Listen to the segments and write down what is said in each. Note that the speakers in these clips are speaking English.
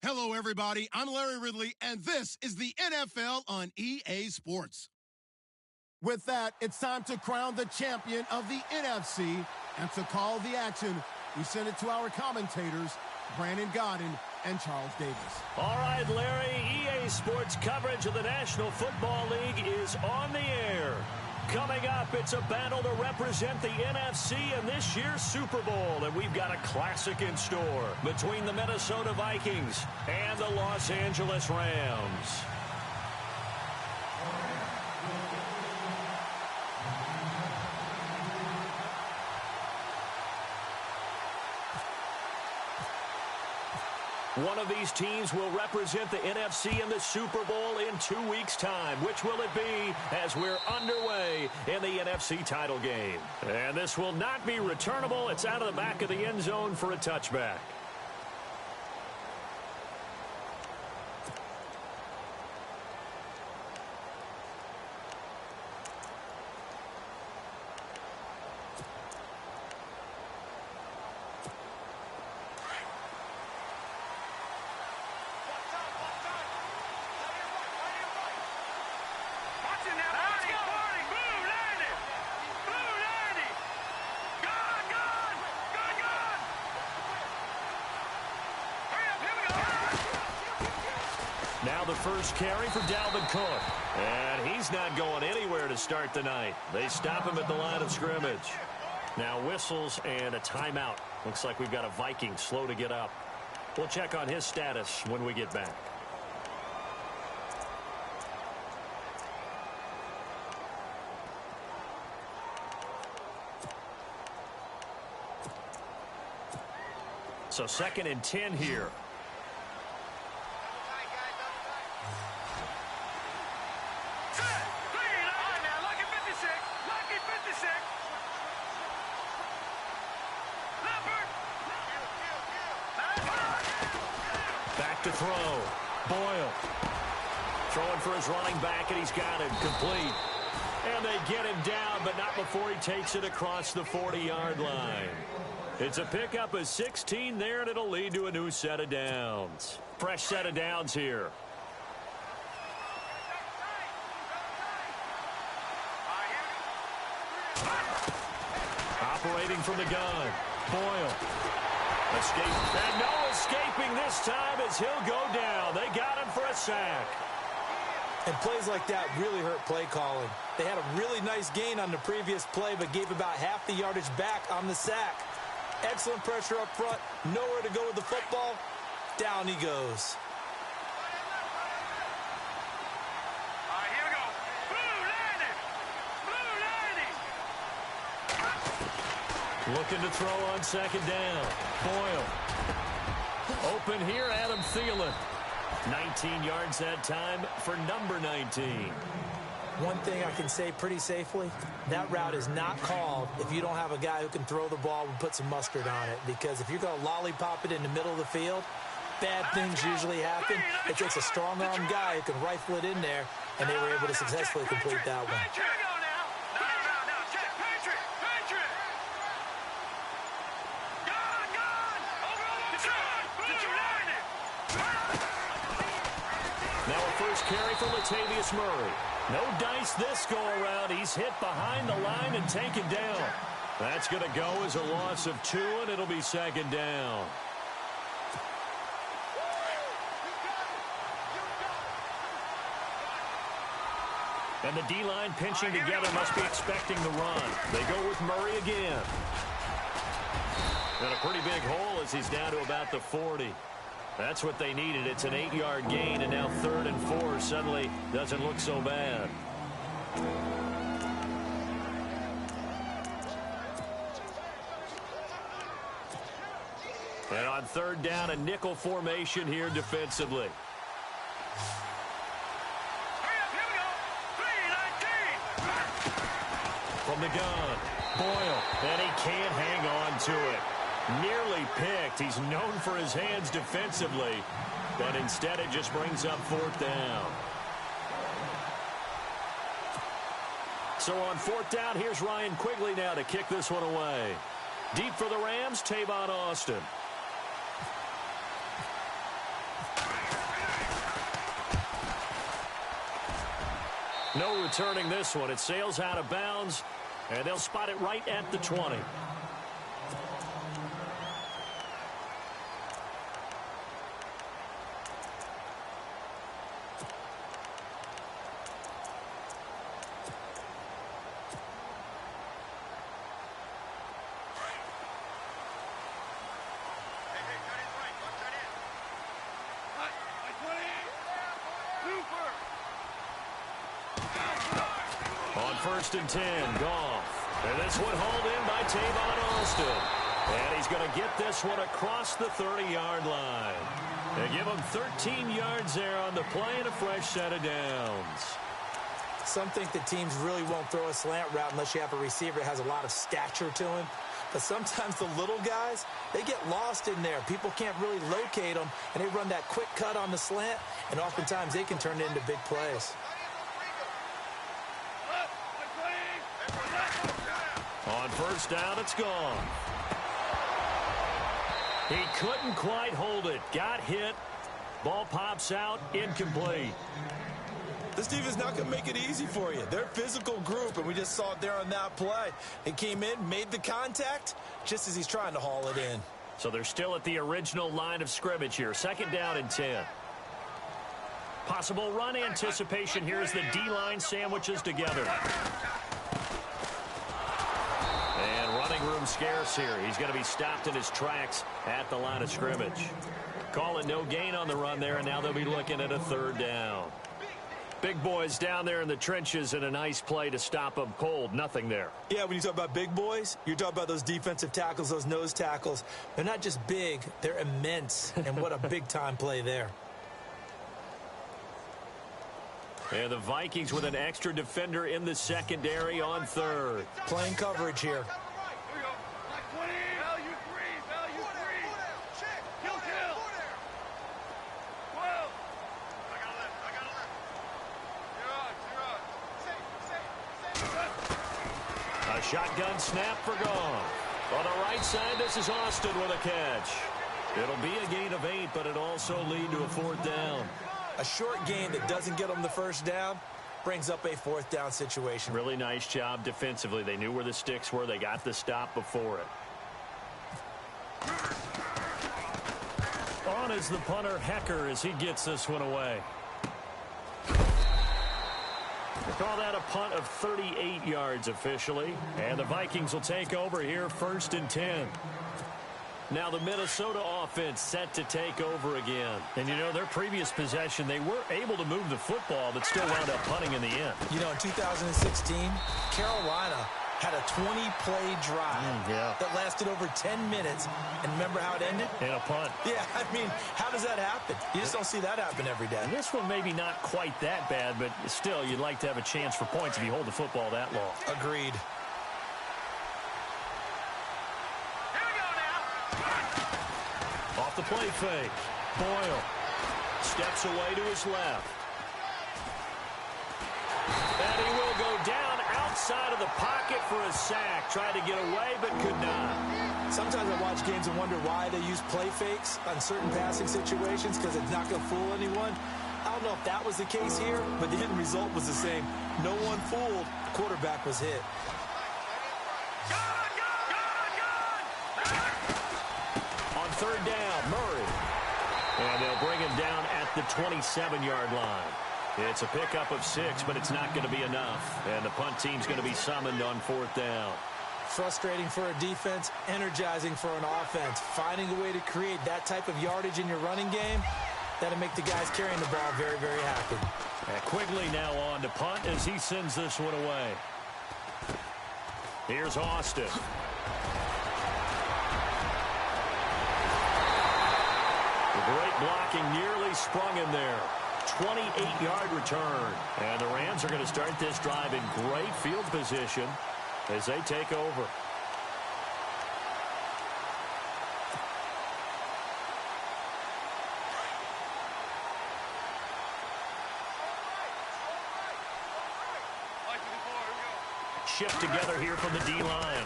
Hello, everybody. I'm Larry Ridley, and this is the NFL on EA Sports. With that, it's time to crown the champion of the NFC, and to call the action, we send it to our commentators, Brandon Godden and Charles Davis. All right, Larry, EA Sports coverage of the National Football League is on the air. Coming up, it's a battle to represent the NFC in this year's Super Bowl, and we've got a classic in store between the Minnesota Vikings and the Los Angeles Rams. One of these teams will represent the NFC in the Super Bowl in 2 weeks' time. Which will it be as we're underway in the NFC title game? And this will not be returnable. It's out of the back of the end zone for a touchback. Now the first carry for Dalvin Cook. And he's not going anywhere to start the night. They stop him at the line of scrimmage. Now whistles and a timeout. Looks like we've got a Viking slow to get up. We'll check on his status when we get back. So 2nd and 10 here. Back to throw. Boyle. Throwing for his running back, and he's got it complete. And they get him down, but not before he takes it across the 40-yard line. It's a pickup of 16 there, and it'll lead to a new set of downs. Fresh set of downs here. Operating from the gun. Boyle. Escape. And no escaping this time as he'll go down. They got him for a sack. And plays like that really hurt play calling. They had a really nice gain on the previous play, but gave about half the yardage back on the sack. Excellent pressure up front. Nowhere to go with the football. Down he goes. Looking to throw on 2nd down. Boyle. Open here, Adam Thielen. 19 yards that time for number 19. One thing I can say pretty safely, that route is not called if you don't have a guy who can throw the ball and put some mustard on it. Because if you're going to lollipop it in the middle of the field, bad things usually happen. It takes a strong-arm guy who can rifle it in there, and they were able to successfully complete that one. Carry for Latavius Murray. No dice this go-around. He's hit behind the line and taken down. That's going to go as a loss of 2, and it'll be 2nd down. And the D-line pinching together must be expecting the run. They go with Murray again. And a pretty big hole as he's down to about the 40. That's what they needed. It's an 8-yard gain, and now 3rd and 4 suddenly doesn't look so bad. And on 3rd down, a nickel formation here defensively. From the gun, Boyle, and he can't hang on to it. Nearly picked. He's known for his hands defensively, but instead it just brings up 4th down. So on 4th down, here's Ryan Quigley now to kick this one away. Deep for the Rams, Tavon Austin. No returning this one. It sails out of bounds, and they'll spot it right at the 20. On 1st and 10, Goff. And this one hauled in by Tavon Austin. And he's going to get this one across the 30-yard line. They give him 13 yards there on the play and a fresh set of downs. Some think that teams really won't throw a slant route unless you have a receiver that has a lot of stature to him. But sometimes the little guys, they get lost in there. People can't really locate them, and they run that quick cut on the slant, and oftentimes they can turn it into big plays. On 1st down, it's gone. He couldn't quite hold it. Got hit. Ball pops out. Incomplete. This defense not going to make it easy for you. They're a physical group, and we just saw it there on that play. He came in, made the contact, just as he's trying to haul it in. So they're still at the original line of scrimmage here. 2nd down and 10. Possible run anticipation here as the D-line sandwiches together. And running room scarce here. He's going to be stopped in his tracks at the line of scrimmage. Calling no gain on the run there, and now they'll be looking at a 3rd down. Big boys down there in the trenches, and a nice play to stop them cold. Nothing there. Yeah, when you talk about big boys, you're talking about those defensive tackles, those nose tackles. They're not just big, they're immense, and what a big-time play there. And the Vikings with an extra defender in the secondary on 3rd. Playing coverage here. A shotgun snap for Goff. On the right side, this is Austin with a catch. It'll be a gain of 8, but it also lead to a 4th down. A short gain that doesn't get them the 1st down brings up a 4th down situation. Really nice job defensively. They knew where the sticks were. They got the stop before it. On is the punter, Hecker, as he gets this one away. They call that a punt of 38 yards officially. And the Vikings will take over here 1st and 10. Now the Minnesota offense set to take over again. And, you know, their previous possession, they were able to move the football, but still wound up punting in the end. You know, in 2016, Carolina had a 20-play drive that lasted over 10 minutes. And remember how it ended? In a punt. Yeah, I mean, how does that happen? You just don't see that happen every day. And this one maybe not quite that bad, but still, you'd like to have a chance for points if you hold the football that long. Agreed. Off the play fake. Boyle steps away to his left. And he will go down outside of the pocket for a sack. Tried to get away, but could not. Sometimes I watch games and wonder why they use play fakes on certain passing situations, because it's not going to fool anyone. I don't know if that was the case here, but the end result was the same. No one fooled. The quarterback was hit. On 3rd down, Murray. And they'll bring him down at the 27-yard line. It's a pickup of 6, but it's not going to be enough. And the punt team's going to be summoned on 4th down. Frustrating for a defense, energizing for an offense. Finding a way to create that type of yardage in your running game, that'll make the guys carrying the ball very, very happy. And Quigley now on to punt as he sends this one away. Here's Austin. Great blocking, nearly sprung him there. 28-yard return. And the Rams are going to start this drive in great field position as they take over. Shift together here from the D-line.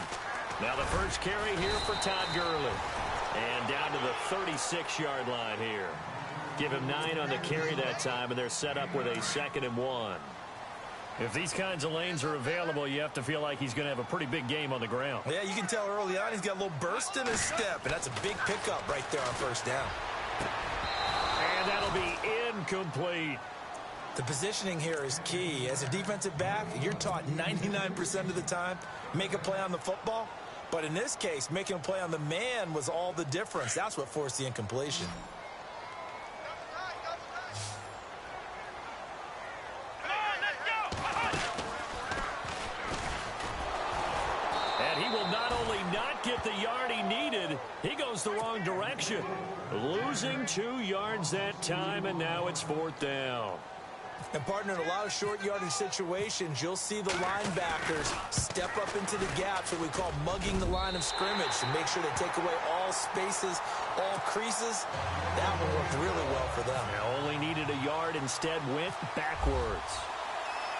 Now the first carry here for Todd Gurley. And down to the 36-yard line here. Give him 9 on the carry that time, and they're set up with a 2nd and 1. If these kinds of lanes are available, you have to feel like he's going to have a pretty big game on the ground. Yeah, you can tell early on he's got a little burst in his step, and that's a big pickup right there on first down. And that'll be incomplete. The positioning here is key. As a defensive back, you're taught 99% of the time, make a play on the football. But in this case, making a play on the man was all the difference. That's what forced the incompletion. And he will not only not get the yard he needed, he goes the wrong direction. Losing 2 yards that time, and now it's 4th down. And, partner, in a lot of short yardage situations, you'll see the linebackers step up into the gaps, what we call mugging the line of scrimmage, to make sure they take away all spaces, all creases. That one worked really well for them. They only needed a yard, instead went backwards.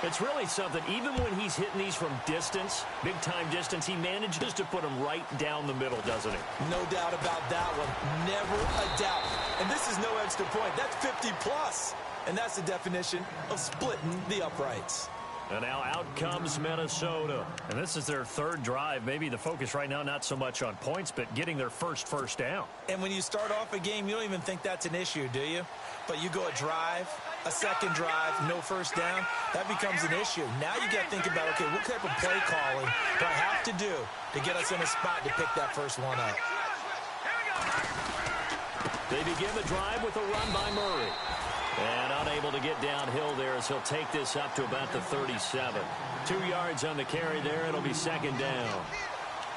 It's really something. Even when he's hitting these from distance, big-time distance, he manages to put them right down the middle, doesn't he? No doubt about that one. Never a doubt. And this is no extra point. That's 50-plus. And that's the definition of splitting the uprights. And now out comes Minnesota. And this is their 3rd drive. Maybe the focus right now not so much on points, but getting their first down. And when you start off a game, you don't even think that's an issue, do you? But you go a drive, a second drive, no first down, that becomes an issue. Now you got to think about, okay, what type of play calling do I have to do to get us in a spot to pick that first one up? They begin the drive with a run by Murray. And unable to get downhill there as he'll take this up to about the 37. 2 yards on the carry there. It'll be 2nd down.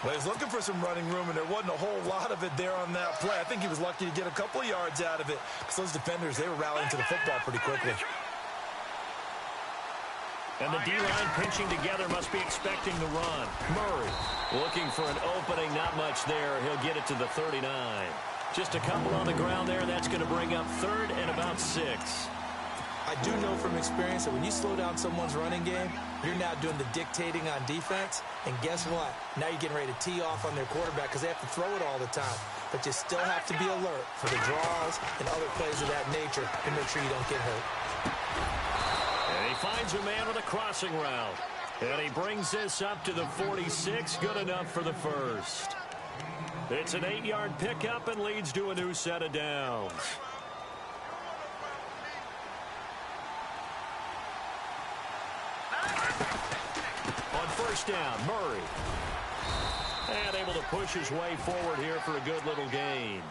Well, he was looking for some running room, and there wasn't a whole lot of it there on that play. I think he was lucky to get a couple of yards out of it, because those defenders, they were rallying to the football pretty quickly. And the D-line pinching together, must be expecting the run. Murray looking for an opening, not much there. He'll get it to the 39. Just a couple on the ground there. That's going to bring up 3rd and about 6. I do know from experience that when you slow down someone's running game, you're now doing the dictating on defense. And guess what? Now you're getting ready to tee off on their quarterback because they have to throw it all the time. But you still have to be alert for the draws and other plays of that nature to make sure you don't get hurt. And he finds a man with a crossing route. And he brings this up to the 46. Good enough for the first. It's an 8-yard pickup and leads to a new set of downs. On first down, Murray. And able to push his way forward here for a good little gain.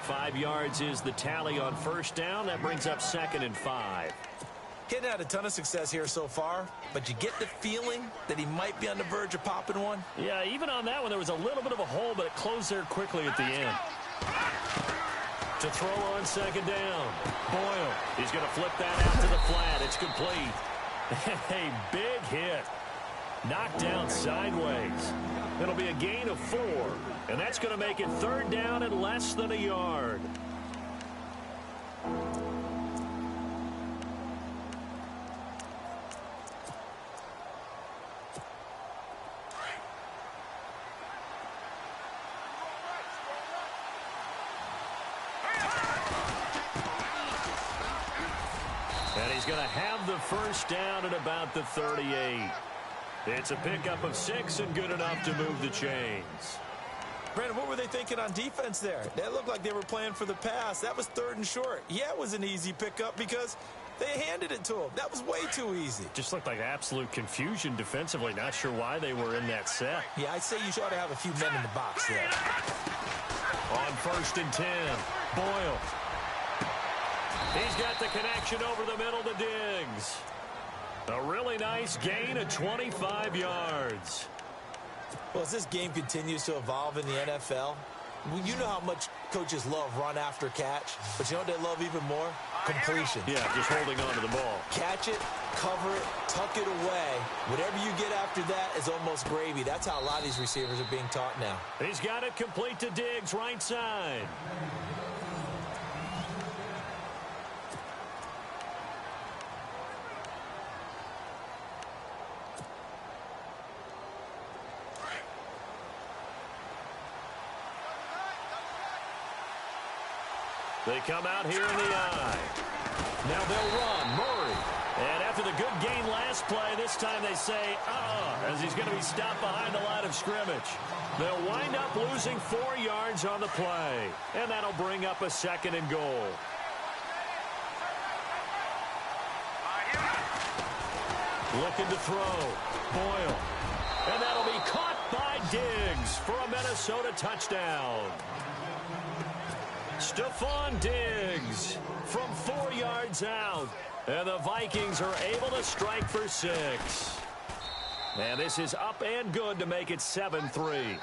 5 yards is the tally on first down. That brings up 2nd and 5. Hadn't had a ton of success here so far, but you get the feeling that he might be on the verge of popping one. Yeah, even on that one, there was a little bit of a hole, but it closed there quickly at the end. To throw on 2nd down. Boyle, he's going to flip that out to the flat. It's complete. A big hit. Knocked down sideways. It'll be a gain of 4, and that's going to make it 3rd down and less than a yard. And he's going to have the first down at about the 38. It's a pickup of 6 and good enough to move the chains. Brandon, what were they thinking on defense there? That looked like they were playing for the pass. That was 3rd and short. Yeah, it was an easy pickup because they handed it to him. That was way too easy. Just looked like absolute confusion defensively. Not sure why they were in that set. Yeah, I'd say you ought to have a few men in the box there. On 1st and 10, Boyle. He's got the connection over the middle to Diggs. A really nice gain of 25 yards. Well, as this game continues to evolve in the NFL, you know how much coaches love run after catch, but you know what they love even more? Completion. Yeah, just holding on to the ball. Catch it, cover it, tuck it away. Whatever you get after that is almost gravy. That's how a lot of these receivers are being taught now. He's got it complete to Diggs, right side. They come out here in the eye. Now they'll run. Murray. And after the a good gain last play. This time they say, as he's going to be stopped behind the line of scrimmage. They'll wind up losing 4 yards on the play, and that'll bring up a 2nd and goal. Looking to throw. Boyle. And that'll be caught by Diggs for a Minnesota touchdown. Stephon Diggs from 4 yards out. And the Vikings are able to strike for 6. And this is up and good to make it 7-3.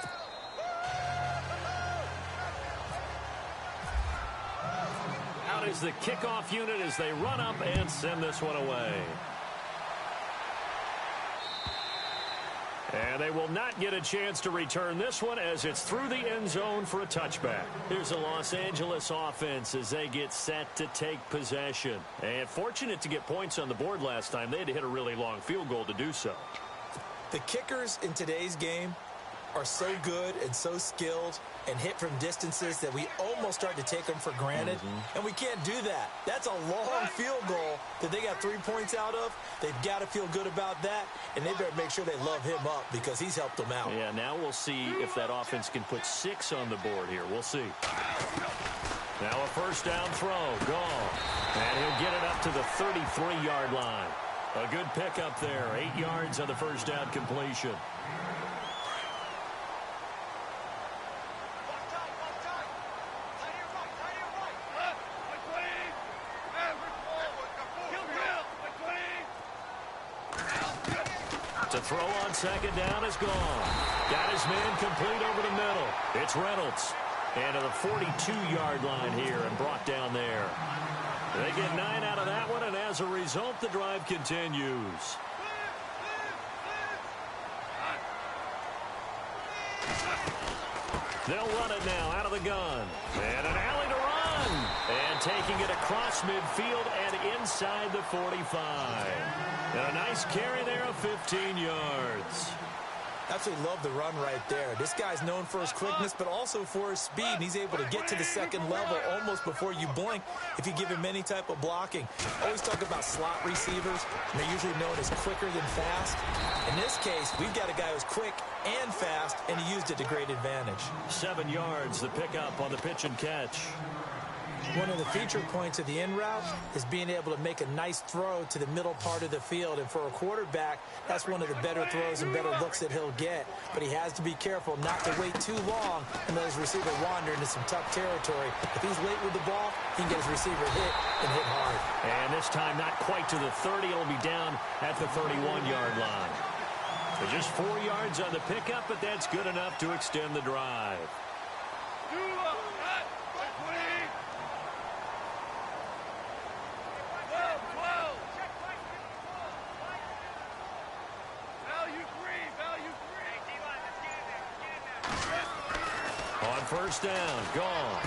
Out is the kickoff unit as they run up and send this one away. And they will not get a chance to return this one as it's through the end zone for a touchback. Here's the Los Angeles offense as they get set to take possession. And fortunate to get points on the board last time. They had to hit a really long field goal to do so. The kickers in today's game are so good and so skilled and hit from distances that we almost start to take them for granted. And we can't do that. That's a long field goal that they got 3 points out of. They've got to feel good about that, and they better make sure they love him up because he's helped them out. Yeah, now we'll see if that offense can put 6 on the board here. We'll see. Now a first down throw. Gone. And he'll get it up to the 33-yard line. A good pickup there. 8 yards on the first down completion. To throw on second down is gone. Got his man complete over the middle. It's Reynolds. And to the 42-yard line here and brought down there. They get 9 out of that one, and as a result, the drive continues. They'll run it now out of the gun. And an alley to run. And taking it across midfield and inside the 45. And a nice carry there of 15 yards. Absolutely love the run right there. This guy's known for his quickness, but also for his speed. And he's able to get to the second level almost before you blink if you give him any type of blocking. Always talk about slot receivers. And they're usually known as quicker than fast. In this case, we've got a guy who's quick and fast, and he used it to great advantage. 7 yards, the pickup on the pitch and catch. One of the feature points of the in route is being able to make a nice throw to the middle part of the field. And for a quarterback, that's one of the better throws and better looks that he'll get. But he has to be careful not to wait too long and let his receiver wander into some tough territory. If he's late with the ball, he can get his receiver hit and hit hard. And this time not quite to the 30. It'll be down at the 31-yard line. So just 4 yards on the pickup, but that's good enough to extend the drive. On first down, gone.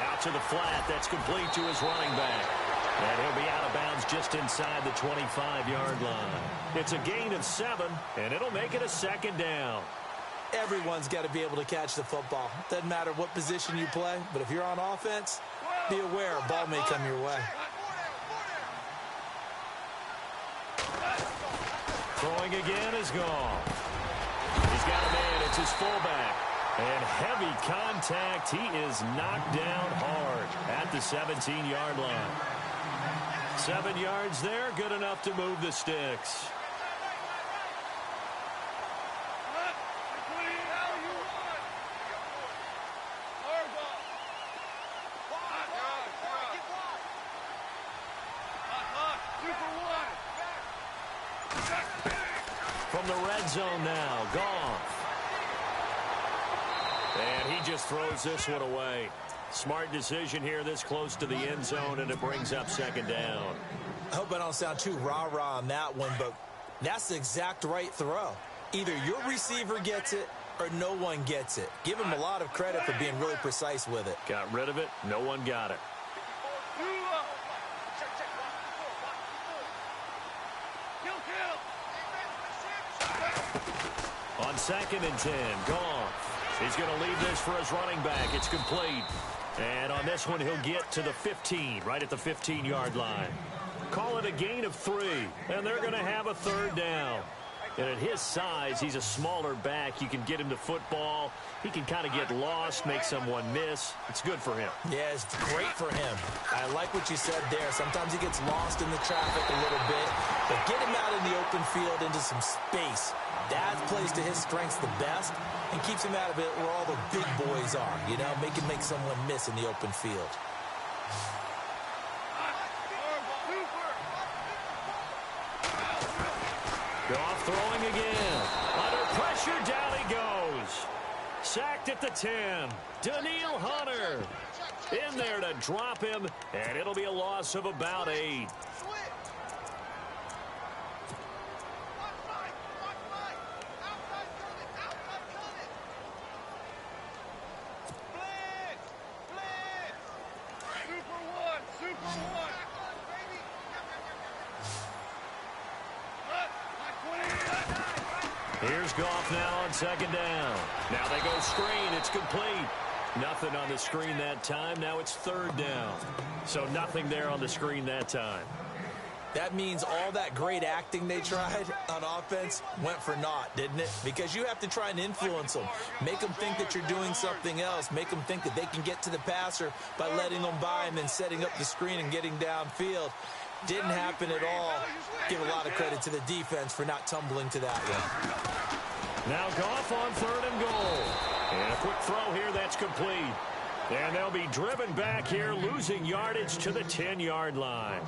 Out to the flat, that's complete to his running back. And he'll be out of bounds just inside the 25-yard line. It's a gain of 7, and it'll make it a second down. Everyone's got to be able to catch the football. Doesn't matter what position you play, but if you're on offense, be aware a ball may come your way. Throwing again is gone. He's got a man, it's his fullback. And heavy contact. He is knocked down hard at the 17-yard line. 7 yards there, good enough to move the sticks. From the red zone now, gone. And he just throws this one away. Smart decision here this close to the end zone, and it brings up second down. I hope I don't sound too rah-rah on that one, but that's the exact right throw. Either your receiver gets it or no one gets it. Give him a lot of credit for being really precise with it. Got rid of it. No one got it. On 2nd and 10, gone. He's going to leave this for his running back. It's complete. And on this one, he'll get to the 15, right at the 15-yard line. Call it a gain of 3, and they're going to have a third down. And at his size, he's a smaller back. You can get him to football. He can kind of get lost, make someone miss. It's good for him. Yeah, it's great for him. I like what you said there. Sometimes he gets lost in the traffic a little bit, but get him out in the open field into some space. That plays to his strengths the best and keeps him out of it where all the big boys are, you know, make someone miss in the open field. Goff throwing again. Under pressure, down he goes. Sacked at the 10. Danielle Hunter in there to drop him, and it'll be a loss of about 8. Here's Goff now on second down. Now they go screen. It's complete. Nothing on the screen that time. Now it's third down. So nothing there on the screen that time. That means all that great acting they tried on offense went for naught, didn't it? Because you have to try and influence them. Make them think that you're doing something else. Make them think that they can get to the passer by letting them by and then setting up the screen and getting downfield. Didn't happen at all. Give a lot of credit to the defense for not tumbling to that one. Now Goff on third and goal. And a quick throw here that's complete. And they'll be driven back here, losing yardage to the 10-yard line.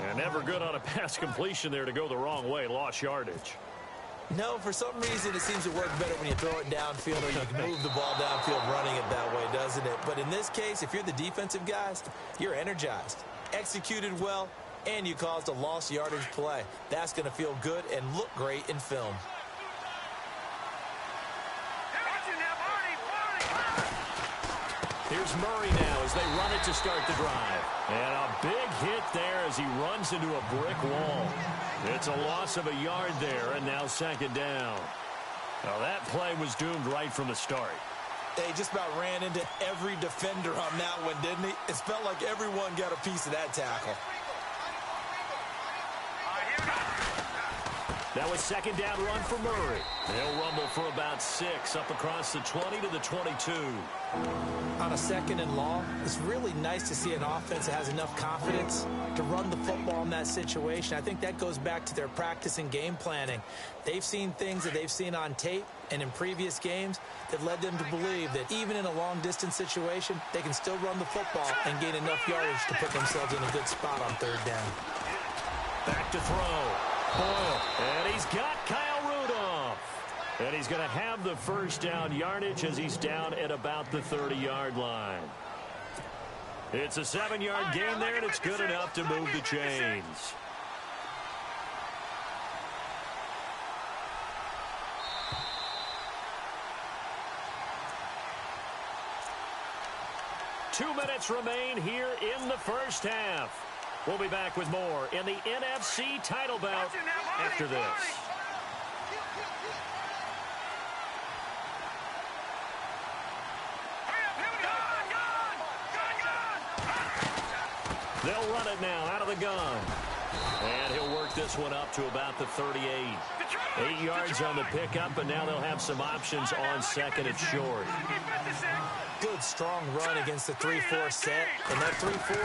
And never good on a pass completion there to go the wrong way. Lost yardage. No, for some reason it seems to work better when you throw it downfield or you can move the ball downfield running it that way, doesn't it? But in this case, if you're the defensive guys, you're energized, executed well, and you caused a lost yardage play. That's going to feel good and look great in film. Here's Murray now as they run it to start the drive. And a big hit there as he runs into a brick wall. It's a loss of a yard there, and now second down. Now that play was doomed right from the start. They just about ran into every defender on that one, didn't he? It felt like everyone got a piece of that tackle. That was second down run for Murray. They'll rumble for about 6 up across the 20 to the 22. On a second and long, it's really nice to see an offense that has enough confidence to run the football in that situation. I think that goes back to their practice and game planning. They've seen things that they've seen on tape and in previous games that led them to believe that even in a long-distance situation, they can still run the football and gain enough yardage to put themselves in a good spot on third down. Back to throw. Boyle, and he's got Kyle Rudolph. And he's going to have the first down yardage as he's down at about the 30-yard line. It's a 7-yard gain there, and it's good enough to move the chains. Two minutes remain here in the first half. We'll be back with more in the NFC title bout after this. They'll run it now out of the gun. And he'll work this one up to about the 38. 8 yards on the pickup, and now they'll have some options on second and short. Good, strong run against the 3-4 set. And that 3-4,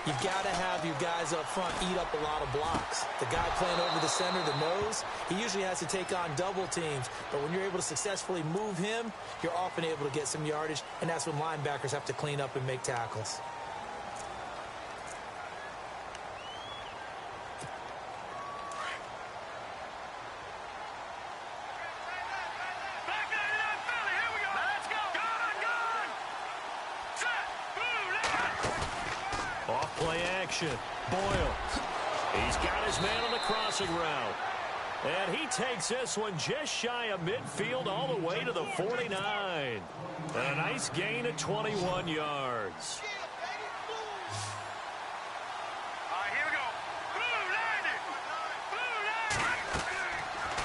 you've got to have your guys up front eat up a lot of blocks. The guy playing over the center, the nose, he usually has to take on double teams. But when you're able to successfully move him, you're often able to get some yardage, and that's when linebackers have to clean up and make tackles. Off-play action. Boyle. He's got his man on the crossing route. And he takes this one just shy of midfield all the way to the 49. And a nice gain of 21 yards.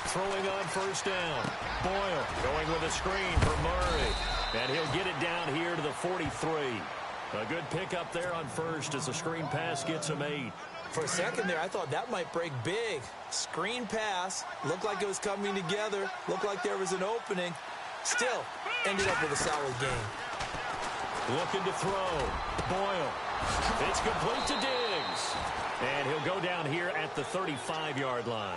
Throwing on first down. Boyle going with a screen for Murray. And he'll get it down here to the 43. A good pickup there on first as the screen pass gets him 8. For a second there, I thought that might break big. Screen pass, looked like it was coming together, looked like there was an opening. Still, ended up with a solid game. Looking to throw. Boyle. It's complete to Diggs. And he'll go down here at the 35-yard line.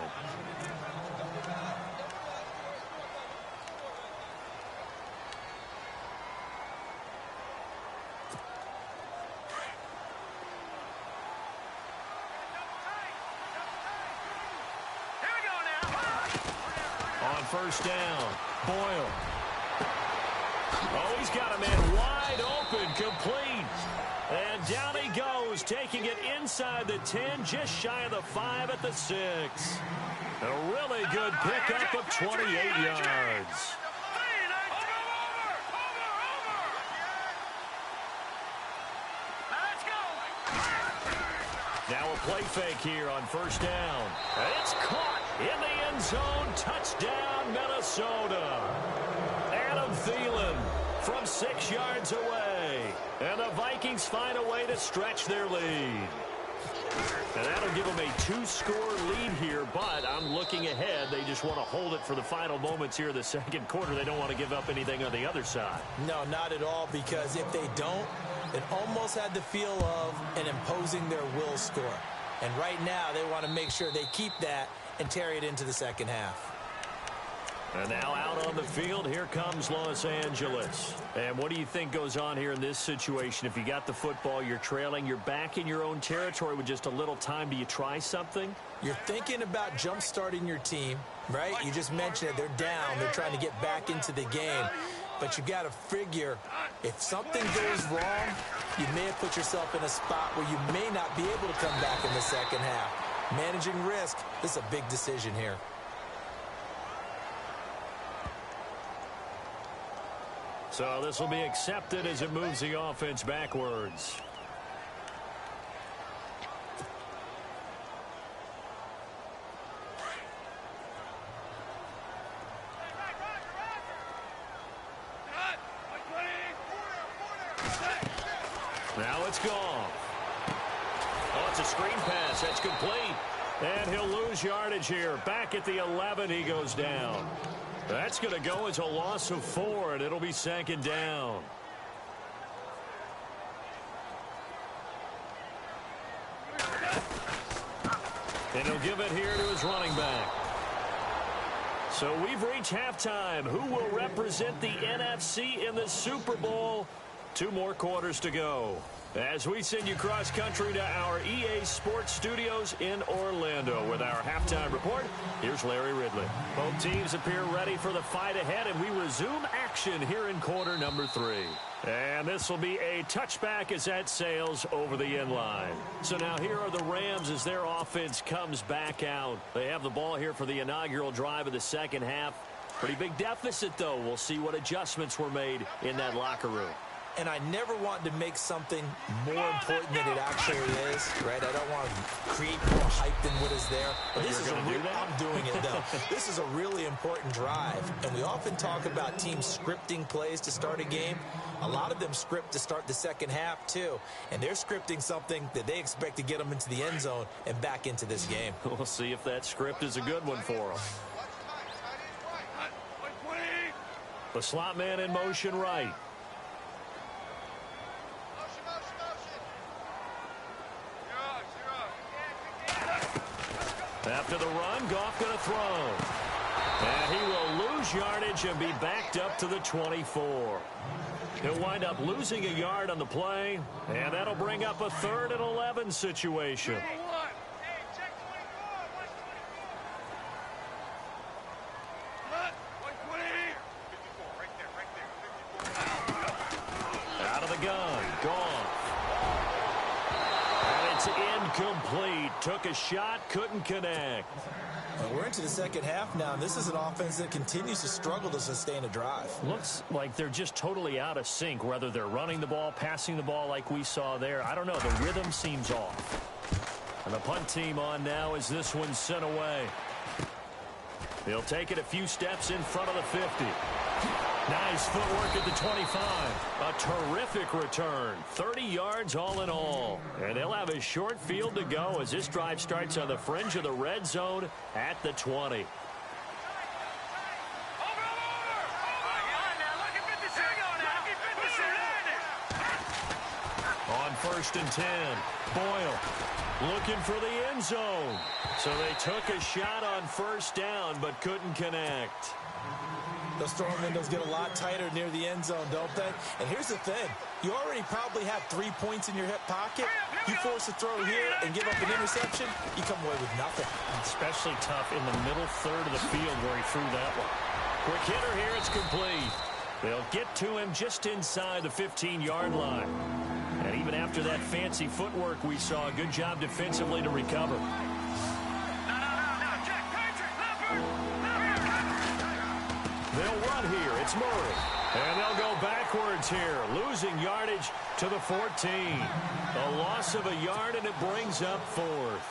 On first down, Boyle. Oh, he's got a man wide open, complete. And down he goes, taking it inside the 10, just shy of the 5 at the 6. A really good pickup of 28 yards. Now a play fake here on first down. It's caught in the end zone. Touchdown, Minnesota. Adam Thielen from 6 yards away. And the Vikings find a way to stretch their lead. And that'll give them a 2-score lead here, but I'm looking ahead. They just want to hold it for the final moments here in the second quarter. They don't want to give up anything on the other side. No, not at all, because if they don't, it almost had the feel of an imposing their will score. And right now, they want to make sure they keep that and carry it into the second half. And now out on the field, here comes Los Angeles. And what do you think goes on here in this situation? If you got the football, you're trailing, you're back in your own territory with just a little time. Do you try something? You're thinking about jump-starting your team, right? You just mentioned it. They're down. They're trying to get back into the game. But you got to figure, if something goes wrong, you may have put yourself in a spot where you may not be able to come back in the second half. Managing risk, this is a big decision here. So this will be accepted as it moves the offense backwards. Now it's gone. Oh, it's a screen pass. That's complete. And he'll lose yardage here. Back at the 11, he goes down. That's going to go as a loss of 4, and it'll be second down. And he'll give it here to his running back. So we've reached halftime. Who will represent the NFC in the Super Bowl? 2 more quarters to go. As we send you cross-country to our EA Sports Studios in Orlando with our halftime report, here's Larry Ridley. Both teams appear ready for the fight ahead, and we resume action here in quarter number 3. And this will be a touchback as that sails over the end line. So now here are the Rams as their offense comes back out. They have the ball here for the inaugural drive of the second half. Pretty big deficit, though. We'll see what adjustments were made in that locker room. And I never want to make something more important than it actually is, right? I don't want to create more hype than what is there. But this is I'm doing it, though. This is a really important drive. And we often talk about teams scripting plays to start a game. A lot of them script to start the second half, too. And they're scripting something that they expect to get them into the end zone and back into this game. We'll see if that script is a good one for them. The slot man in motion right. After the run, Goff going to throw. And he will lose yardage and be backed up to the 24. He'll wind up losing a yard on the play, and that'll bring up a 3rd and 11 situation. Out of the gun, Goff. And it's incomplete. Took a shot, couldn't connect. Well, we're into the second half now, and this is an offense that continues to struggle to sustain a drive. Looks like they're just totally out of sync, whether they're running the ball, passing the ball like we saw there. I don't know. The rhythm seems off. And the punt team on now as this one's sent away. He'll take it a few steps in front of the 50. Nice footwork at the 25. A terrific return. 30 yards all in all. And they'll have a short field to go as this drive starts on the fringe of the red zone at the 20. On 1st and 10, Boyle looking for the end zone. So they took a shot on 1st down but couldn't connect. Those throwing windows get a lot tighter near the end zone, don't they? And here's the thing. You already probably have 3 points in your hip pocket. You force a throw here and give up an interception, you come away with nothing. Especially tough in the middle third of the field where he threw that one. Quick hitter here, it's complete. They'll get to him just inside the 15-yard line. And even after that fancy footwork we saw, good job defensively to recover. They'll run here. It's Murray. And they'll go backwards here, losing yardage to the 14. A loss of a yard, and it brings up 4th.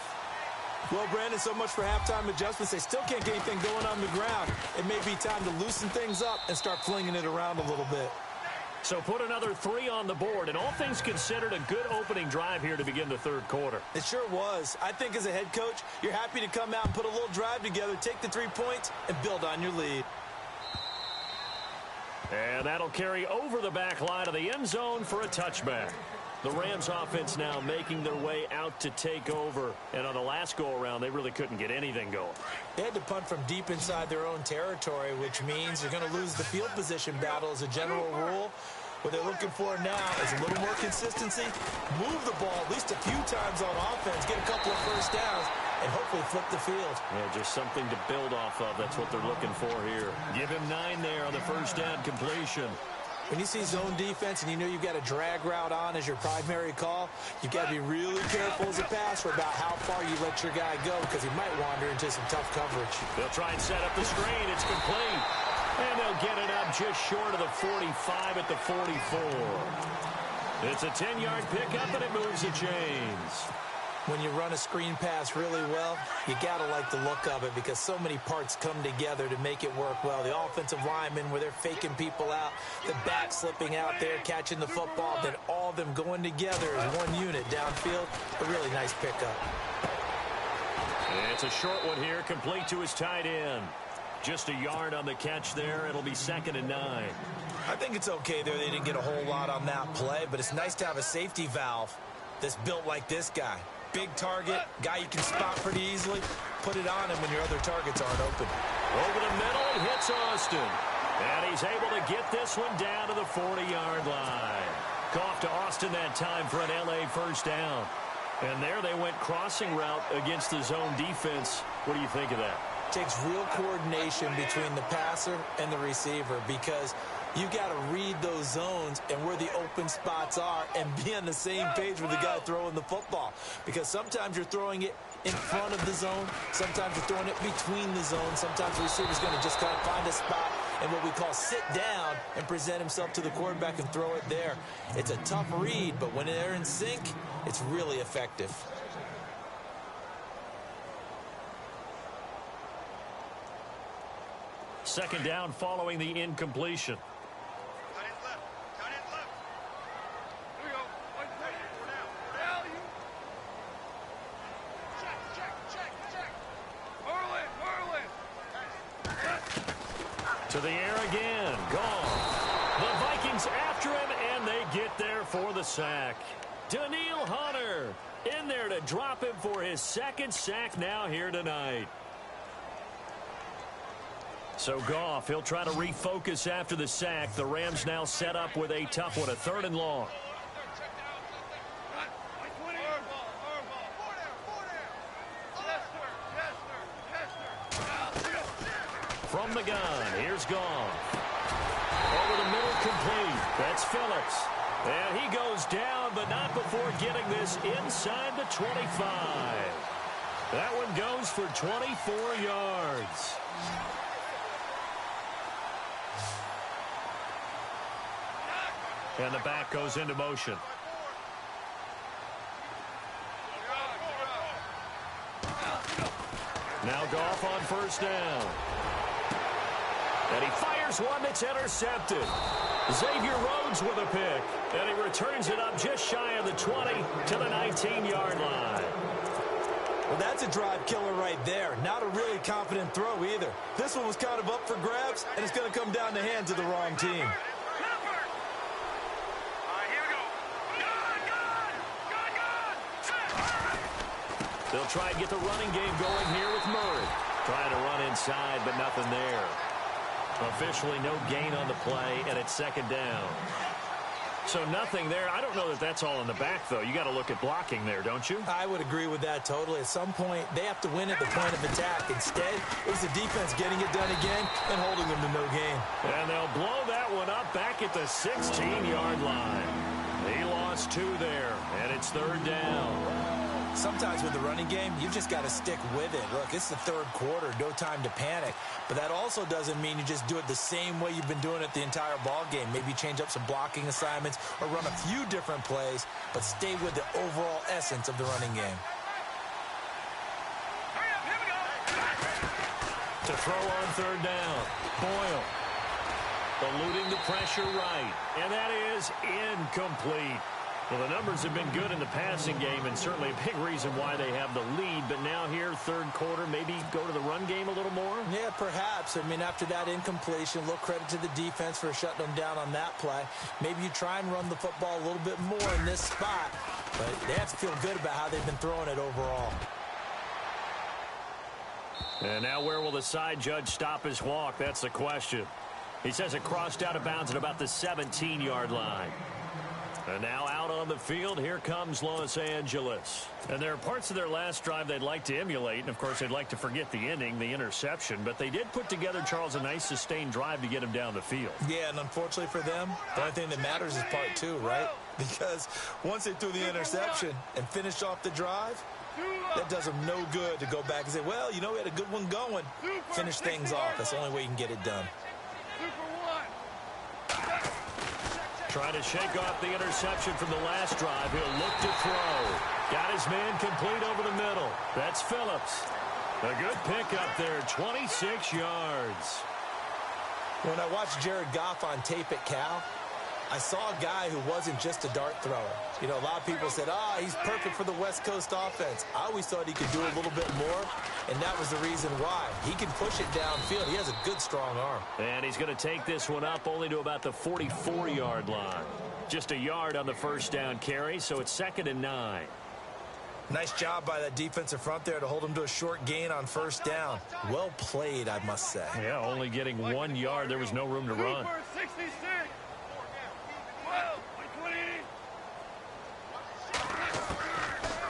Well, Brandon, so much for halftime adjustments. They still can't get anything going on the ground. It may be time to loosen things up and start flinging it around a little bit. So put another 3 on the board, and all things considered, a good opening drive here to begin the third quarter. It sure was. I think as a head coach, you're happy to come out and put a little drive together, take the 3 points, and build on your lead. And that'll carry over the back line of the end zone for a touchback. The Rams offense now making their way out to take over. And on the last go-around, they really couldn't get anything going. They had to punt from deep inside their own territory, which means they're going to lose the field position battle as a general rule. What they're looking for now is a little more consistency, move the ball at least a few times on offense, get a couple of first downs, and hopefully flip the field. Yeah, just something to build off of. That's what they're looking for here. Give him 9 there on the first down completion. When you see zone defense and you know you've got a drag route on as your primary call, you've got to be really careful as a passer about how far you let your guy go because he might wander into some tough coverage. They'll try and set up the screen. It's complete. And they'll get it up just short of the 45 at the 44. It's a 10-yard pickup, and it moves the chains. When you run a screen pass really well, you got to like the look of it because so many parts come together to make it work well. The offensive linemen, where they're faking people out, the back slipping out there, catching the football, then all of them going together as one unit downfield. A really nice pickup. It's a short one here, complete to his tight end. Just a yard on the catch there. It'll be 2nd and 9. I think it's okay there. They didn't get a whole lot on that play, but it's nice to have a safety valve that's built like this guy. Big target, guy you can spot pretty easily. Put it on him when your other targets aren't open. Over the middle, he hits Austin. And he's able to get this one down to the 40-yard line. Off to Austin that time for an L.A. first down. And there they went crossing route against the zone defense. What do you think of that? Takes real coordination between the passer and the receiver because you got to read those zones and where the open spots are and be on the same page with the guy throwing the football. Because sometimes you're throwing it in front of the zone. Sometimes you're throwing it between the zones. Sometimes the receiver's going to just kind of find a spot and what we call sit down and present himself to the quarterback and throw it there. It's a tough read, but when they're in sync, it's really effective. Second down following the incompletion. To the air again. Gone. The Vikings after him, and they get there for the sack. Daniil Hunter in there to drop him for his 2nd sack now here tonight. So Goff, he'll try to refocus after the sack. The Rams now set up with a tough one, a 3rd and long. From the gun, here's Goff. Over the middle, complete. That's Phillips. And he goes down, but not before getting this inside the 25. That one goes for 24 yards. And the back goes into motion. Now Goff on first down. And he fires one that's intercepted. Xavier Rhodes with a pick. And he returns it up just shy of the 20 to the 19-yard line. Well, that's a drive killer right there. Not a really confident throw either. This one was kind of up for grabs, and it's going to come down the hands of the wrong team. They'll try and get the running game going here with Murray. Trying to run inside, but nothing there. Officially no gain on the play, and it's second down. So nothing there. I don't know that that's all in the back, though. You got to look at blocking there, don't you? I would agree with that totally. At some point, they have to win at the point of attack. Instead, it was the defense getting it done again and holding them to no gain. And they'll blow that one up back at the 16-yard line. He lost 2 there, and it's third down. Sometimes with the running game, you've just got to stick with it. Look, it's the third quarter, no time to panic. But that also doesn't mean you just do it the same way you've been doing it the entire ball game. Maybe change up some blocking assignments or run a few different plays, but stay with the overall essence of the running game. To throw on third down, Boyle. Eluding the pressure right, and that is incomplete. Well, the numbers have been good in the passing game, and certainly a big reason why they have the lead. But now here, third quarter, maybe go to the run game a little more? Yeah, perhaps. I mean, after that incompletion, a little credit to the defense for shutting them down on that play. Maybe you try and run the football a little bit more in this spot. But they have to feel good about how they've been throwing it overall. And now where will the side judge stop his walk? That's the question. He says it crossed out of bounds at about the 17-yard line. And now out on the field, here comes Los Angeles. And there are parts of their last drive they'd like to emulate. And, of course, they'd like to forget the ending, the interception. But they did put together, Charles, a nice sustained drive to get him down the field. Yeah, and unfortunately for them, the only thing that matters is part 2, right? Because once they threw the interception and finished off the drive, that does them no good to go back and say, well, you know, we had a good one going. Finish things off. That's the only way you can get it done. Trying to shake off the interception from the last drive. He'll look to throw. Got his man complete over the middle. That's Phillips. A good pick up there, 26 yards. When I watched Jared Goff on tape at Cal, I saw a guy who wasn't just a dart thrower. You know, a lot of people said, he's perfect for the West Coast offense. I always thought he could do a little bit more, and that was the reason why. He can push it downfield. He has a good, strong arm. And he's going to take this one up only to about the 44-yard line. Just a yard on the first down carry, so it's 2nd and 9. Nice job by that defensive front there to hold him to a short gain on first down. Well played, I must say. Yeah, only getting 1 yard. There was no room to run.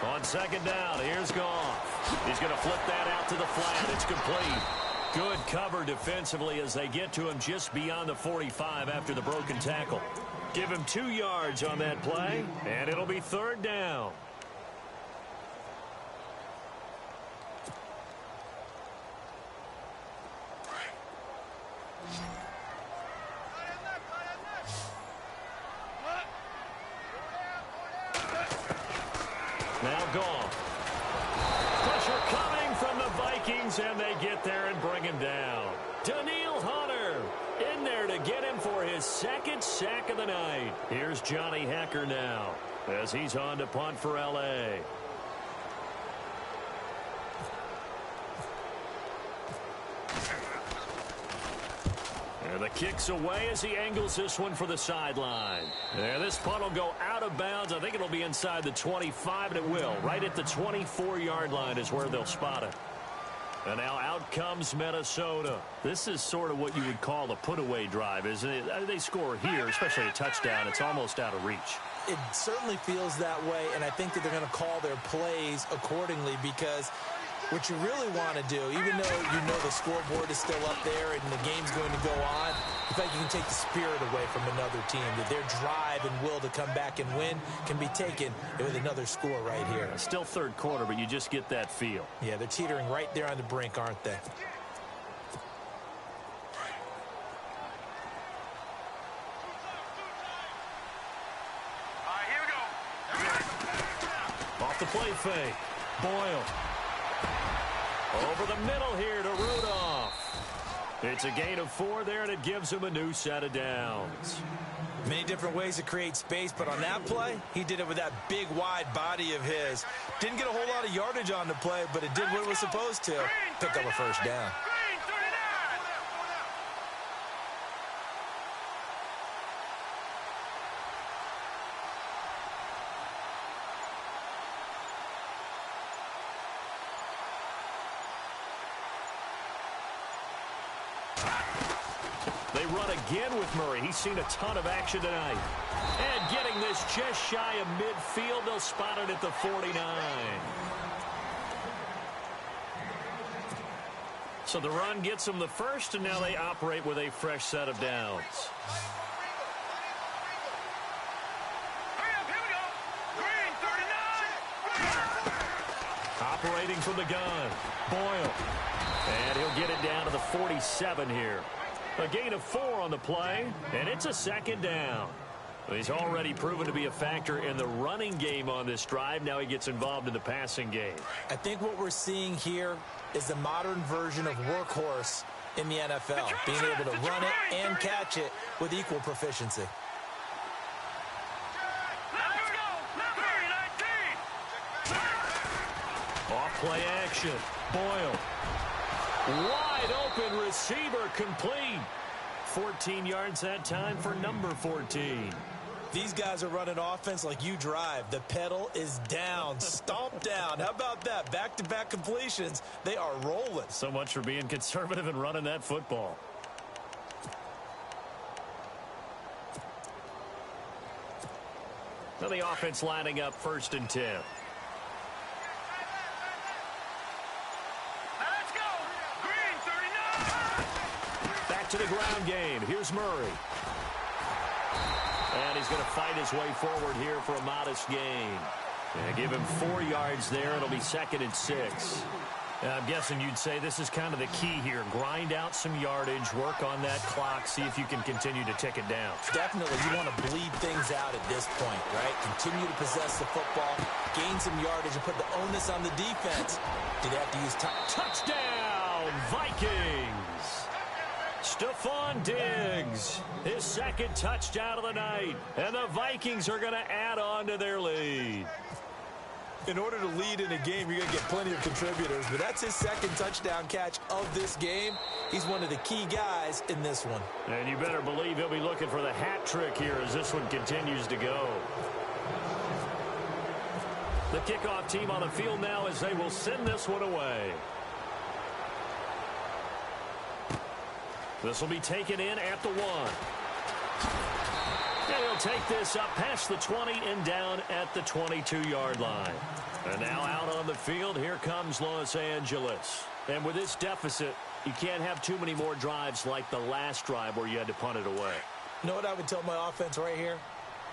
On second down, here's Goff. He's going to flip that out to the flat. It's complete. Good cover defensively as they get to him just beyond the 45 after the broken tackle. Give him 2 yards on that play, and it'll be third down. Now Goff. Pressure coming from the Vikings, and they get there and bring him down. Daniil Hunter in there to get him for his 2nd sack of the night. Here's Johnny Hecker now as he's on to punt for L.A. And the kick's away as he angles this one for the sideline. And this punt will go out of bounds. I think it'll be inside the 25, and it will. Right at the 24-yard line is where they'll spot it. And now out comes Minnesota. This is sort of what you would call a put-away drive, isn't it? They score here, especially a touchdown. It's almost out of reach. It certainly feels that way, and I think that they're going to call their plays accordingly because what you really want to do, even though you know the scoreboard is still up there and the game's going to go on, I think you can take the spirit away from another team, that their drive and will to come back and win can be taken with another score right here. Still third quarter, but you just get that feel. Yeah, they're teetering right there on the brink, aren't they? Here we go. Off the play fake. Boyle. Over the middle here to Rudolph. It's a gain of 4 there, and it gives him a new set of downs. Many different ways to create space, but on that play, he did it with that big, wide body of his. Didn't get a whole lot of yardage on the play, but it did what it was supposed to. Pick up a first down. They run again with Murray. He's seen a ton of action tonight. And getting this just shy of midfield, they'll spot it at the 49. So the run gets them the first, and now they operate with a fresh set of downs. Operating from the gun, Boyle. And he'll get it down to the 47 here. A gain of 4 on the play, and it's a second down. He's already proven to be a factor in the running game on this drive. Now he gets involved in the passing game. I think what we're seeing here is the modern version of workhorse in the NFL, being able to run it and catch it with equal proficiency. Off play action, Boyle. Wide open receiver, complete. 14 yards that time for number 14. These guys are running offense like you drive. The pedal is down, stomp down. How about that? Back-to-back completions. They are rolling. So much for being conservative and running that football. Now the offense lining up 1st and 10. To the ground game. Here's Murray. And he's going to fight his way forward here for a modest gain. And give him 4 yards there. It'll be 2nd and 6. I'm guessing you'd say this is kind of the key here. Grind out some yardage, work on that clock, see if you can continue to tick it down. Definitely. You want to bleed things out at this point, right? Continue to possess the football, gain some yardage, and put the onus on the defense. Did they have to use time? Touchdown, Vikings! Stephon Diggs, his 2nd touchdown of the night. And the Vikings are going to add on to their lead. In order to lead in a game, you're going to get plenty of contributors. But that's his 2nd touchdown catch of this game. He's one of the key guys in this one. And you better believe he'll be looking for the hat trick here as this one continues to go. The kickoff team on the field now as they will send this one away. This will be taken in at the 1. And he'll take this up past the 20 and down at the 22-yard line. And now out on the field, here comes Los Angeles. And with this deficit, you can't have too many more drives like the last drive where you had to punt it away. You know what I would tell my offense right here?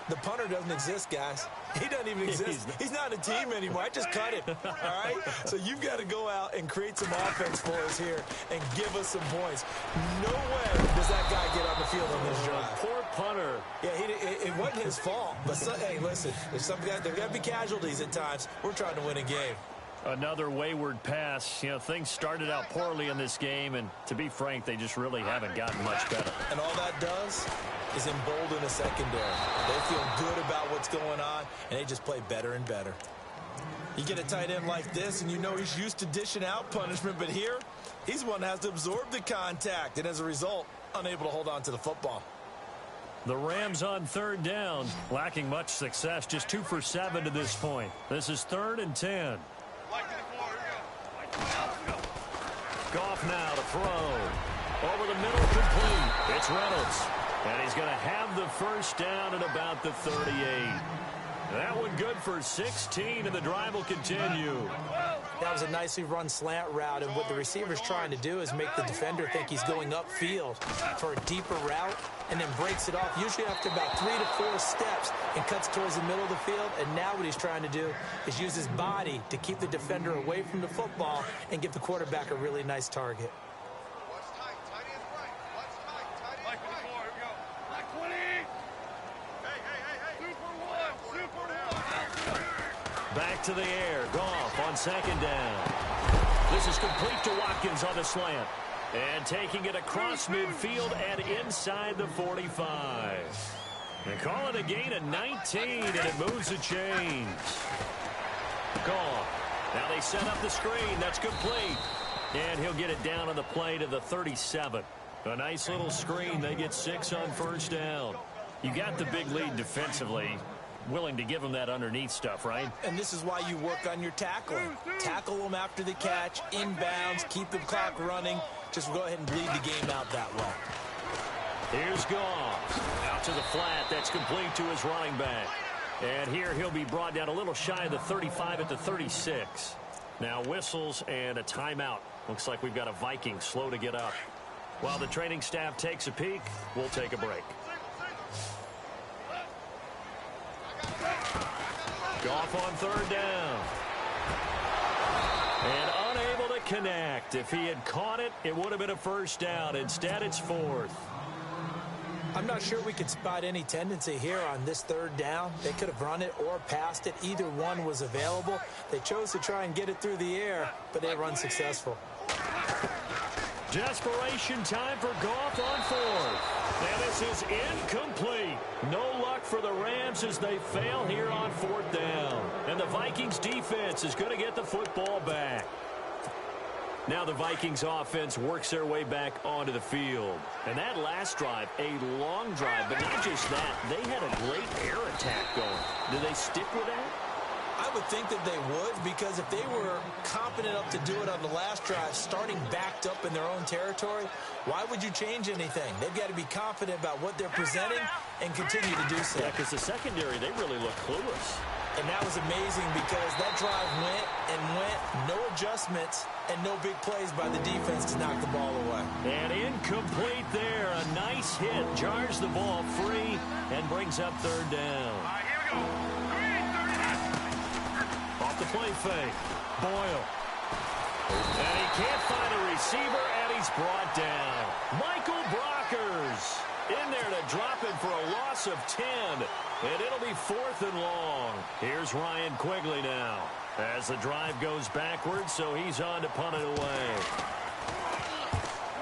The punter doesn't exist, guys. He doesn't even exist. He's not a team anymore. I just cut him, all right? So you've got to go out and create some offense for us here and give us some points. No way does that guy get on the field on this drive. Poor punter. Yeah, it wasn't his fault. But, hey, listen, there's got to be casualties at times. We're trying to win a game. Another wayward pass. You know, things started out poorly in this game, and to be frank, they just really haven't gotten much better. And all that does is embolden a secondary. They feel good about what's going on, and they just play better and better. You get a tight end like this, and you know he's used to dishing out punishment, but here, he's one that has to absorb the contact, and as a result, unable to hold on to the football. The Rams on 3rd down, lacking much success, just 2 for 7 to this point. This is 3rd and 10. Goff now to throw. Over the middle, complete. It's Reynolds. And he's going to have the first down at about the 38. That one good for 16, and the drive will continue. That was a nicely run slant route, and what the receiver's trying to do is make the defender think he's going upfield for a deeper route, and then breaks it off, usually after about 3 to 4 steps, and cuts towards the middle of the field. And now what he's trying to do is use his body to keep the defender away from the football and give the quarterback a really nice target. Back to the air. Goff on 2nd down. This is complete to Watkins on the slant. And taking it across midfield and inside the 45. And call it a gain of 19, and it moves the chains. Gone. Now they set up the screen. That's complete. And he'll get it down on the play to the 37. A nice little screen. They get 6 on first down. You got the big lead defensively. Willing to give them that underneath stuff, right? And this is why you work on your tackling. Tackle them after the catch, inbounds, keep the clock running. Just go ahead and bleed the game out that way. Here's Goff. Out to the flat. That's complete to his running back. And here he'll be brought down a little shy of the 35 at the 36. Now whistles and a timeout. Looks like we've got a Viking slow to get up. While the training staff takes a peek, we'll take a break. Goff on third down. And unable to connect. If he had caught it, it would have been a first down. Instead, it's 4th. I'm not sure we could spot any tendency here on this third down. They could have run it or passed it. Either one was available. They chose to try and get it through the air, but they were unsuccessful. Desperation time for Goff on 4th. And this is incomplete. No luck for the Rams as they fail here on 4th down. And the Vikings defense is going to get the football back. Now the Vikings offense works their way back onto the field. And that last drive, a long drive, but not just that. They had a great air attack going. Do they stick with that? I would think that they would, because if they were confident enough to do it on the last drive, starting backed up in their own territory, why would you change anything? They've got to be confident about what they're presenting and continue to do so. Yeah, because the secondary, they really look clueless. And that was amazing because that drive went and went, no adjustments, and no big plays by the defense to knock the ball away. And incomplete there. A nice hit. Jars the ball free and brings up third down. All right, here we go. Off the play fake. Boyle. And he can't find a receiver, and he's brought down. Michael Brockers in there to drop him for a loss of 10. And it'll be 4th and long. Here's Ryan Quigley now as the drive goes backwards, so he's on to punt it away.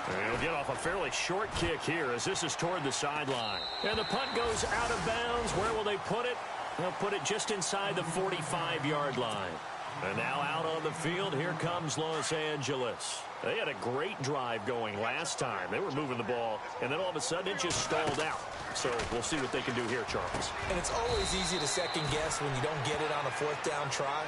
And he'll get off a fairly short kick here as this is toward the sideline. And the punt goes out of bounds. Where will they put it? They'll put it just inside the 45-yard line. And now out on the field, here comes Los Angeles. They had a great drive going last time. They were moving the ball, and then all of a sudden it just stalled out. So we'll see what they can do here, Charles. And it's always easy to second guess when you don't get it on a 4th down try.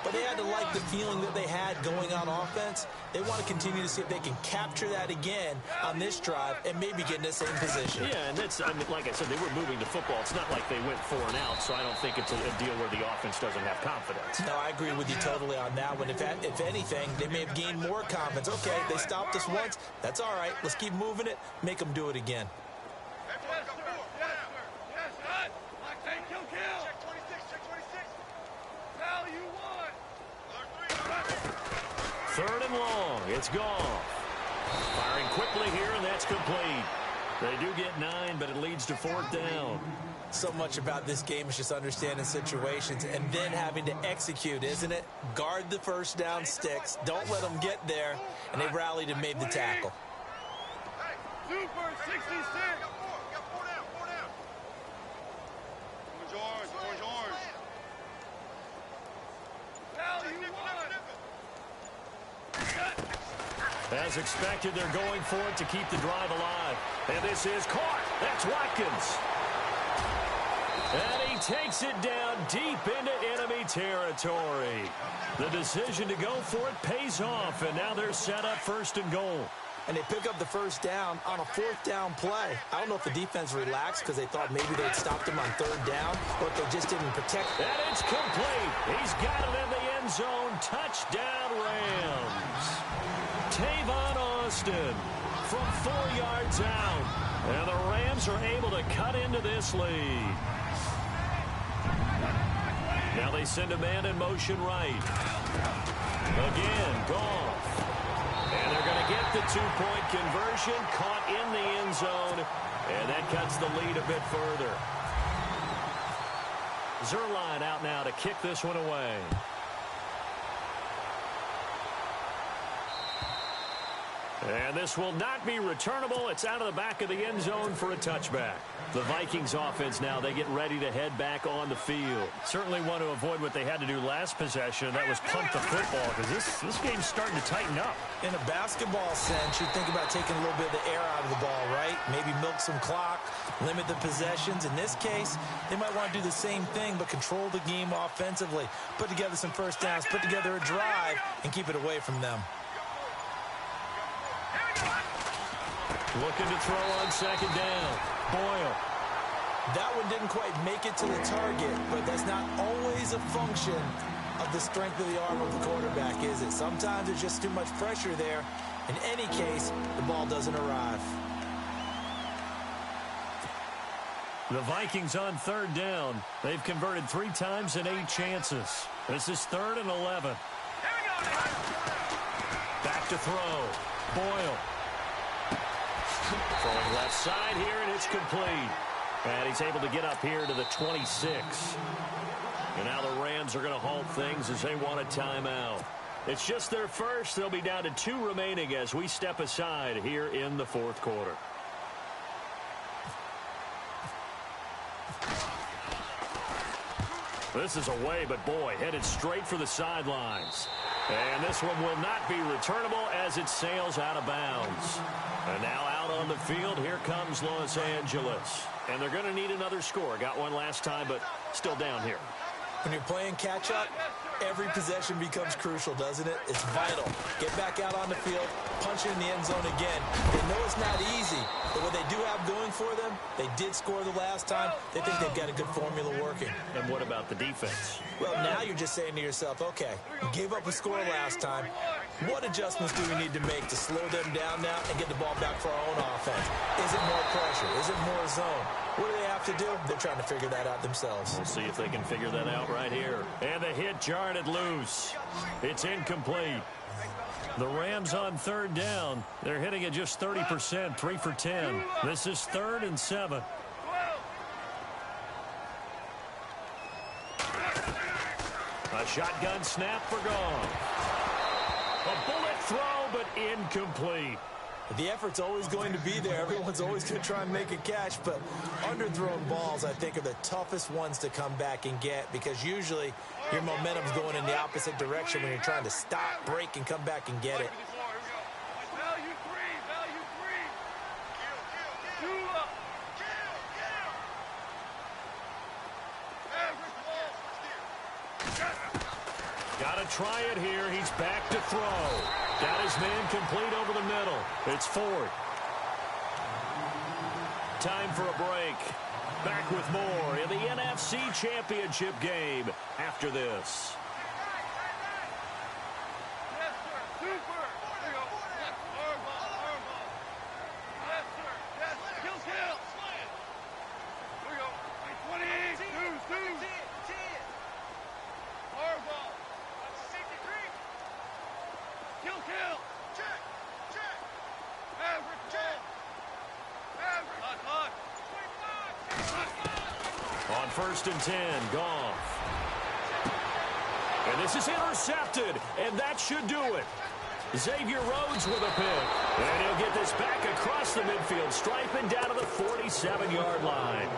But they had to like the feeling that they had going on offense. They want to continue to see if they can capture that again on this drive and maybe get in the same position. Yeah, and that's, I mean, like I said, they were moving the football. It's not like they went 4 and out, so I don't think it's a deal where the offense doesn't have confidence. No, I agree with you totally on that one. If anything, they may have gained more confidence. Okay, they stopped us once. That's all right. Let's keep moving it. Make them do it again. Third and long. It's Goff. Firing quickly here, and that's complete. They do get 9, but it leads to 4th down. So much about this game is just understanding situations and then having to execute, isn't it? Guard the first down sticks. Don't let them get there. And they rallied and made the tackle. Hey, Super 66. Got 4 down. Orange. Value 1. As expected, they're going for it to keep the drive alive. And this is caught. That's Watkins. And he takes it down deep into enemy territory. The decision to go for it pays off, and now they're set up 1st and goal. And they pick up the first down on a 4th down play. I don't know if the defense relaxed because they thought maybe they'd stopped him on 3rd down, or if they just didn't protect. And it's complete. He's got it in the end zone. Touchdown, Rams. Tavon Austin from 4 yards out. And the Rams are able to cut into this lead. Now they send a man in motion right. Again, Goff. And they're going to get the 2-point conversion, caught in the end zone, and that cuts the lead a bit further. Zerline out now to kick this one away. And this will not be returnable. It's out of the back of the end zone for a touchback. The Vikings offense now, they get ready to head back on the field. Certainly want to avoid what they had to do last possession. That was punt the football, because this game's starting to tighten up. In a basketball sense, you think about taking a little bit of the air out of the ball, right? Maybe milk some clock, limit the possessions. In this case, they might want to do the same thing, but control the game offensively. Put together some first downs, put together a drive, and keep it away from them. Looking to throw on second down. Boyle. That one didn't quite make it to the target, but that's not always a function of the strength of the arm of the quarterback, is it? Sometimes there's just too much pressure there. In any case, the ball doesn't arrive. The Vikings on third down. They've converted 3 times in 8 chances. This is 3rd and 11. Back to throw. Boyle. Throwing left side here, and it's complete. And he's able to get up here to the 26. And now the Rams are going to halt things as they want a timeout. It's just their first. They'll be down to 2 remaining as we step aside here in the 4th quarter. This is away, but boy, headed straight for the sidelines. And this one will not be returnable as it sails out of bounds. And now out on the field, here comes Los Angeles. And they're going to need another score. Got one last time, but still down here. When you're playing catch-up, every possession becomes crucial, doesn't it? It's vital. Get back out on the field, punch it in the end zone again. They know it's not easy, but what they do have going for them, they did score the last time. They think they've got a good formula working. And what about the defense? Well, now you're just saying to yourself, okay, we gave up a score last time. What adjustments do we need to make to slow them down now and get the ball back for our own offense? Is it more pressure? Is it more zone? What do they have to do? They're trying to figure that out themselves. We'll see if they can figure that out right here. And the hit jarred it loose. It's incomplete. The Rams on third down. They're hitting at just 30%, 3 for 10. This is 3rd and 7. A shotgun snap for Goff. A bullet throw, but incomplete. The effort's always going to be there. Everyone's always going to try and make a catch, but underthrown balls, I think, are the toughest ones to come back and get because usually your momentum's going in the opposite direction when you're trying to stop, break, and come back and get it. Value three. Got to try it here. He's back to throw. Got his man complete over the middle. It's 4th. Time for a break. Back with more in the NFC Championship game after this. Yes, sir. Super. There you go. Arm ball. Yes, sir. Yes. Kill. There you go. 28. 2. Arm ball. Kill. Check. Average. Hot. On 1st and 10, Goff. And this is intercepted, and that should do it. Xavier Rhodes with a pick. And he'll get this back across the midfield stripe and down to the 47-yard line.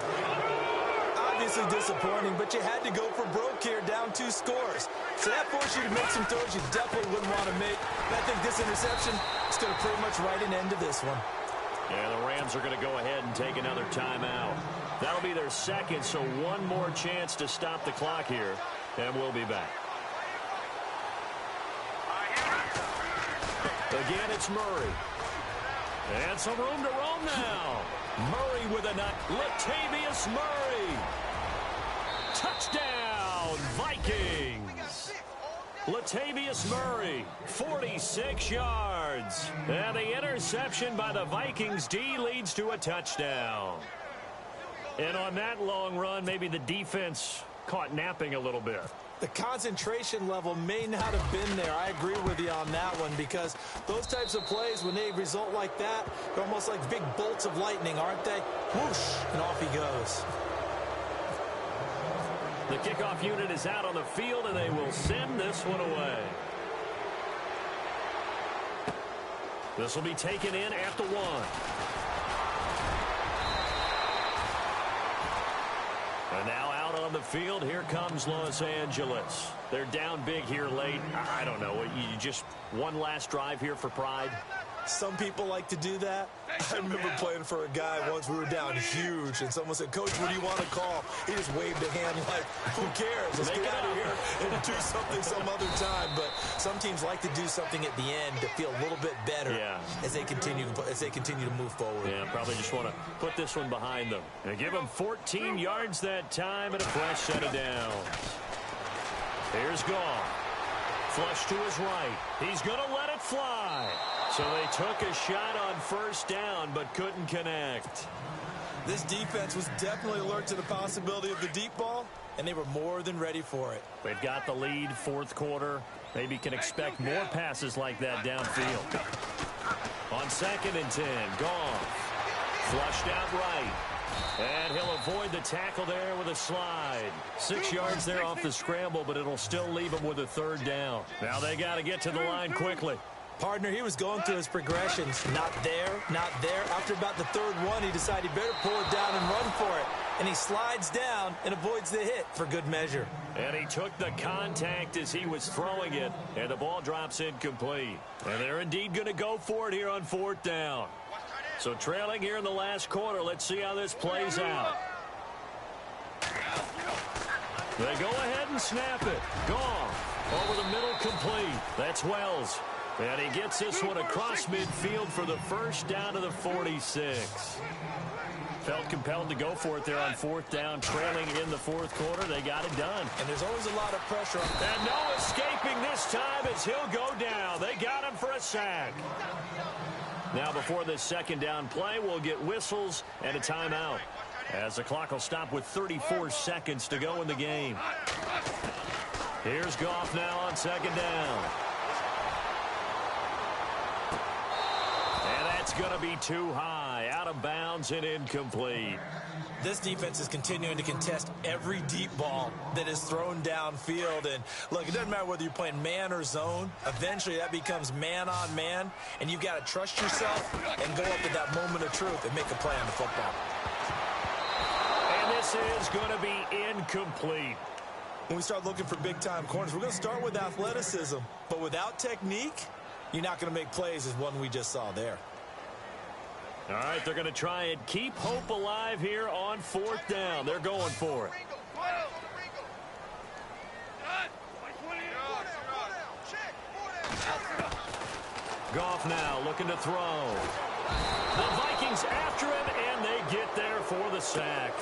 Obviously disappointing, but you had to go for broke here, down 2 scores. So that forced you to make some throws you definitely wouldn't want to make. And I think this interception is going to pretty much write an end to this one. Yeah, the Rams are going to go ahead and take another timeout. That'll be their second, so one more chance to stop the clock here, and we'll be back. Again, it's Murray. And some room to roam now. Murray with a nut. Latavius Murray. Touchdown, Vikings. Latavius Murray, 46 yards. And the interception by the Vikings D leads to a touchdown. And on that long run, maybe the defense caught napping a little bit. The concentration level may not have been there. I agree with you on that one because those types of plays, when they result like that, they're almost like big bolts of lightning, aren't they? Whoosh, and off he goes. The kickoff unit is out on the field, and they will send this one away. This will be taken in at the 1. And now out on the field, here comes Los Angeles. They're down big here late. I don't know. You just one last drive here for pride? Some people like to do that. I remember playing for a guy once. We were down huge, and someone said, "Coach, what do you want to call?" He just waved a hand like, "Who cares? Let's get out of here and do something some other time." But some teams like to do something at the end to feel a little bit better as they continue to move forward. Yeah, probably just want to put this one behind them. And give them 14 yards that time and a fresh set of downs. Here's Goff. Flush to his right. He's going to let it fly. So they took a shot on first down but couldn't connect. This defense was definitely alert to the possibility of the deep ball, and they were more than ready for it. They've got the lead, fourth quarter. Maybe can expect more passes like that downfield. On 2nd and 10, Goff. Flushed out right. And he'll avoid the tackle there with a slide. 6 yards there off the scramble, but it'll still leave him with a 3rd down. Now they got to get to the line quickly. Partner, he was going through his progressions. Not there, not there. After about the 3rd one, he decided he better pull it down and run for it. And he slides down and avoids the hit for good measure. And he took the contact as he was throwing it, and the ball drops incomplete. And they're indeed going to go for it here on 4th down. So trailing here in the last quarter, let's see how this plays out. They go ahead and snap it. Goff over the middle, complete. That's Wells. And he gets this one across midfield for the first down to the 46. Felt compelled to go for it there on 4th down, trailing in the 4th quarter. They got it done. And there's always a lot of pressure. And no escaping this time as he'll go down. They got him for a sack. Now before this 2nd down play, we'll get whistles and a timeout, as the clock will stop with 34 seconds to go in the game. Here's Goff now on 2nd down. And that's going to be too high, out of bounds and incomplete. This defense is continuing to contest every deep ball that is thrown downfield. And look, it doesn't matter whether you're playing man or zone. Eventually that becomes man on man, and you've got to trust yourself and go up at that moment of truth and make a play on the football. And this is going to be incomplete. When we start looking for big-time corners, we're going to start with athleticism. But without technique, you're not going to make plays as one we just saw there. All right, they're going to try and keep hope alive here on 4th down. They're going for it. Goff now looking to throw. The Vikings after him, and they get there for the sack.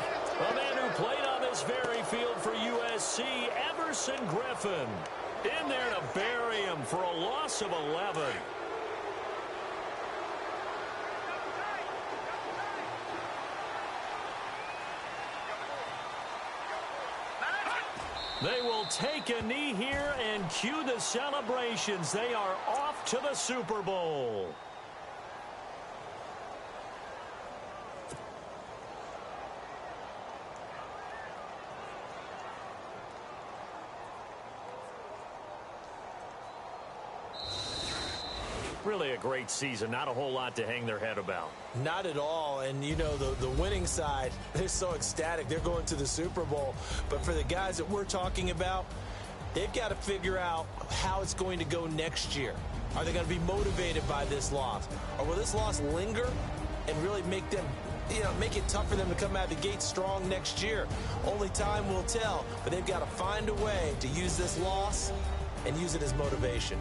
A man who played on this very field for USC, Everson Griffin. In there to bury him for a loss of 11. They will take a knee here and cue the celebrations. They are off to the Super Bowl. Really a great season. Not a whole lot to hang their head about. Not at all. And, you know, the winning side, they're so ecstatic. They're going to the Super Bowl. But for the guys that we're talking about, they've got to figure out how it's going to go next year. Are they going to be motivated by this loss? Or will this loss linger and really make them, make it tough for them to come out of the gate strong next year? Only time will tell. But they've got to find a way to use this loss and use it as motivation.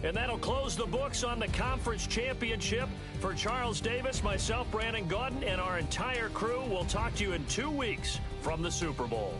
And that'll close the books on the conference championship. For Charles Davis, myself, Brandon Gaudin, and our entire crew, we'll talk to you in 2 weeks from the Super Bowl.